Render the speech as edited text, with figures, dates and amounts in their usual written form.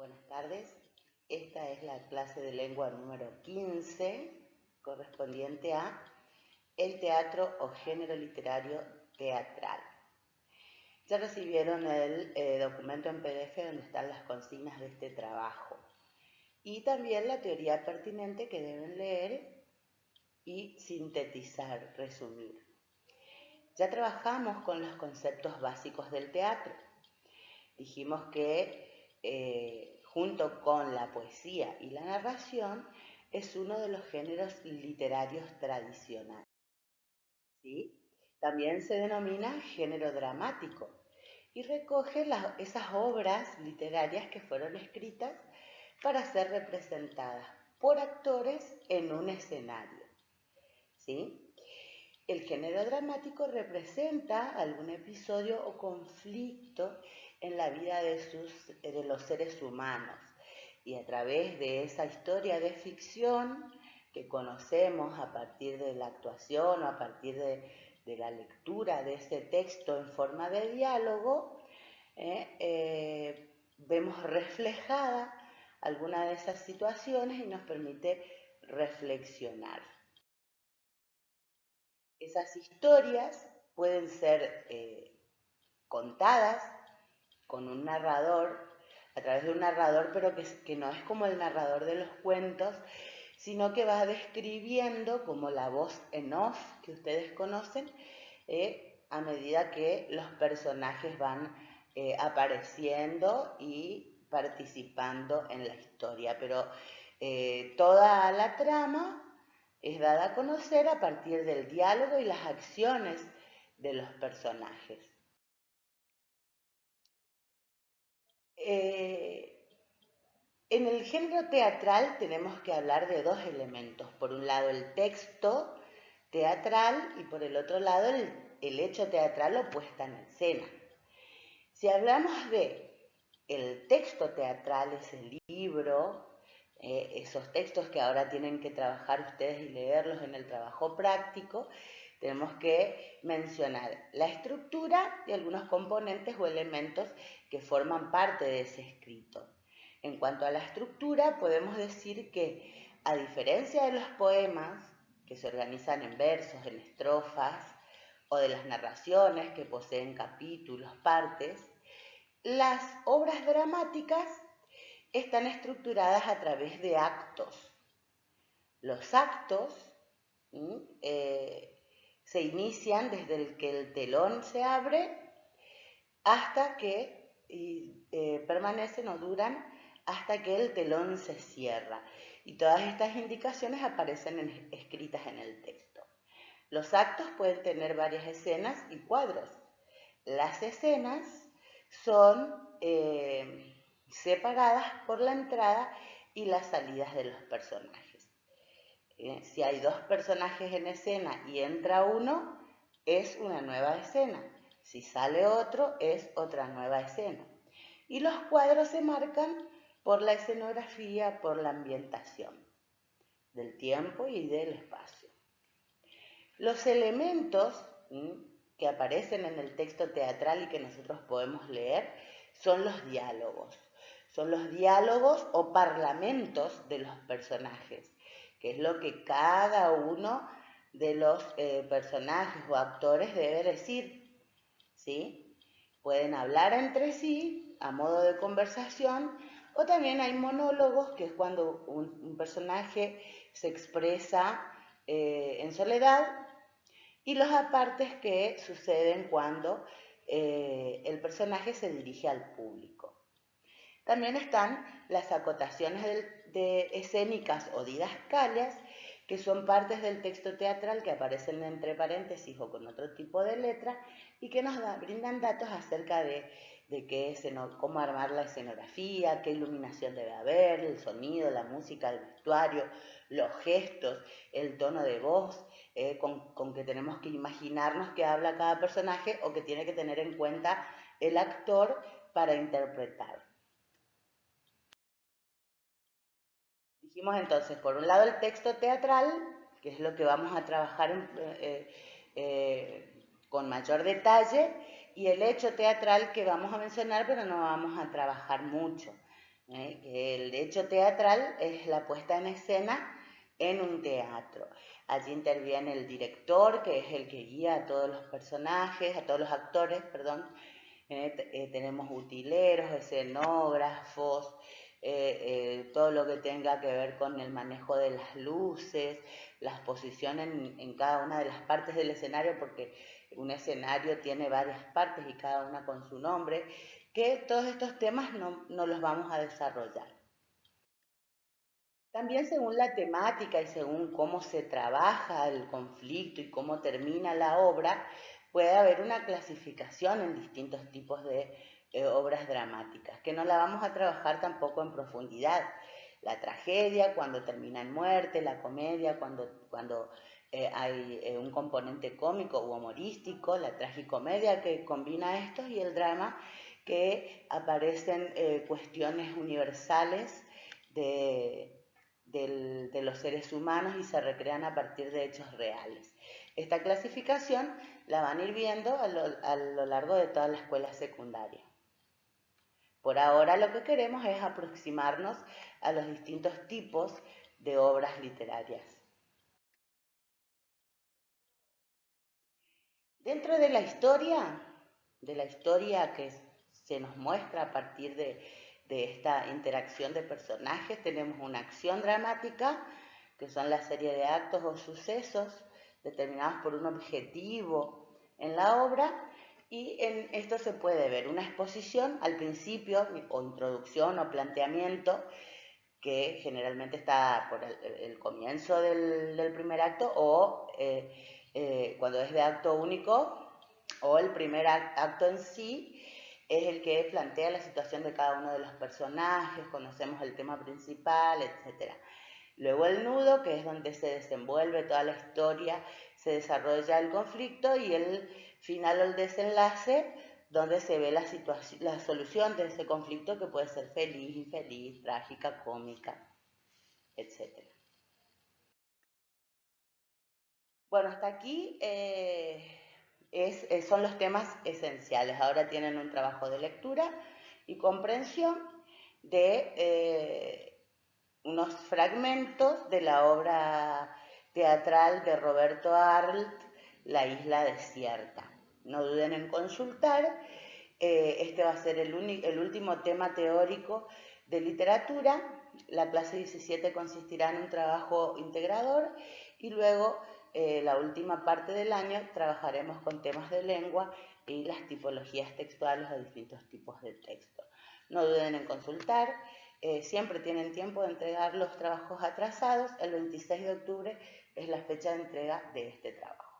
Buenas tardes. Esta es la clase de lengua número 15, correspondiente a el teatro o género literario teatral. Ya recibieron el documento en PDF donde están las consignas de este trabajo y también la teoría pertinente que deben leer y sintetizar, resumir. Ya trabajamos con los conceptos básicos del teatro. Dijimos que junto con la poesía y la narración, es uno de los géneros literarios tradicionales. ¿Sí? También se denomina género dramático y recoge esas obras literarias que fueron escritas para ser representadas por actores en un escenario. ¿Sí? El género dramático representa algún episodio o conflicto en la vida de los seres humanos y a través de esa historia de ficción que conocemos a partir de la actuación o a partir de la lectura de ese texto en forma de diálogo, vemos reflejada alguna de esas situaciones y nos permite reflexionar. Esas historias pueden ser contadas con un narrador, a través de un narrador, pero que no es como el narrador de los cuentos, sino que va describiendo como la voz en off que ustedes conocen, a medida que los personajes van apareciendo y participando en la historia. Pero toda la trama es dada a conocer a partir del diálogo y las acciones de los personajes. En el género teatral tenemos que hablar de dos elementos. Por un lado el texto teatral y por el otro lado el hecho teatral o puesta en escena. Si hablamos de el texto teatral, ese libro, esos textos que ahora tienen que trabajar ustedes y leerlos en el trabajo práctico, tenemos que mencionar la estructura y algunos componentes o elementos que forman parte de ese escrito. En cuanto a la estructura, podemos decir que, a diferencia de los poemas, que se organizan en versos, en estrofas, o de las narraciones que poseen capítulos, partes, las obras dramáticas están estructuradas a través de actos. Los actos se inician desde el que el telón se abre hasta que permanecen o duran hasta que el telón se cierra. Y todas estas indicaciones aparecen escritas en el texto. Los actos pueden tener varias escenas y cuadros. Las escenas son separadas por la entrada y las salidas de los personajes. Si hay dos personajes en escena y entra uno, es una nueva escena. Si sale otro, es otra nueva escena. Y los cuadros se marcan por la escenografía, por la ambientación del tiempo y del espacio. Los elementos que aparecen en el texto teatral y que nosotros podemos leer son los diálogos. Son los diálogos o parlamentos de los personajes, que es lo que cada uno de los personajes o actores debe decir, ¿sí? Pueden hablar entre sí a modo de conversación o también hay monólogos, que es cuando un personaje se expresa en soledad, y los apartes que suceden cuando el personaje se dirige al público. También están las acotaciones de escénicas o didascalias, que son partes del texto teatral que aparecen entre paréntesis o con otro tipo de letra y que nos brindan datos acerca de cómo armar la escenografía, qué iluminación debe haber, el sonido, la música, el vestuario, los gestos, el tono de voz, con que tenemos que imaginarnos qué habla cada personaje o que tiene que tener en cuenta el actor para interpretar. Dijimos entonces, por un lado el texto teatral, que es lo que vamos a trabajar con mayor detalle, y el hecho teatral que vamos a mencionar, pero no vamos a trabajar mucho. El hecho teatral es la puesta en escena en un teatro. Allí interviene el director, que es el que guía a todos los personajes, a todos los actores, perdón. Tenemos utileros, escenógrafos, todo lo que tenga que ver con el manejo de las luces, las posiciones en cada una de las partes del escenario, porque un escenario tiene varias partes y cada una con su nombre, que todos estos temas no los vamos a desarrollar. También según la temática y según cómo se trabaja el conflicto y cómo termina la obra, puede haber una clasificación en distintos tipos de obras dramáticas, que no la vamos a trabajar tampoco en profundidad. La tragedia cuando termina en muerte, la comedia cuando hay un componente cómico u humorístico, la tragicomedia que combina estos y el drama que aparecen cuestiones universales de los seres humanos y se recrean a partir de hechos reales. Esta clasificación la van a ir viendo a lo largo de toda la escuela secundaria. Por ahora lo que queremos es aproximarnos a los distintos tipos de obras literarias. Dentro de la historia que se nos muestra a partir de esta interacción de personajes, tenemos una acción dramática, que son la serie de actos o sucesos determinados por un objetivo en la obra, y en esto se puede ver una exposición al principio, o introducción o planteamiento, que generalmente está por el comienzo del primer acto, o cuando es de acto único, o el primer acto en sí es el que plantea la situación de cada uno de los personajes, conocemos el tema principal, etc. Luego el nudo, que es donde se desenvuelve toda la historia, se desarrolla el conflicto, y el final o el desenlace, donde se ve la solución de ese conflicto, que puede ser feliz, infeliz, trágica, cómica, etc. Bueno, hasta aquí son los temas esenciales. Ahora tienen un trabajo de lectura y comprensión de unos fragmentos de la obra teatral de Roberto Arlt, La isla desierta. No duden en consultar. Este va a ser el último tema teórico de literatura. La clase 17 consistirá en un trabajo integrador, y luego la última parte del año trabajaremos con temas de lengua y las tipologías textuales o distintos tipos de texto. No duden en consultar. Siempre tienen tiempo de entregar los trabajos atrasados. El 26 de octubre es la fecha de entrega de este trabajo.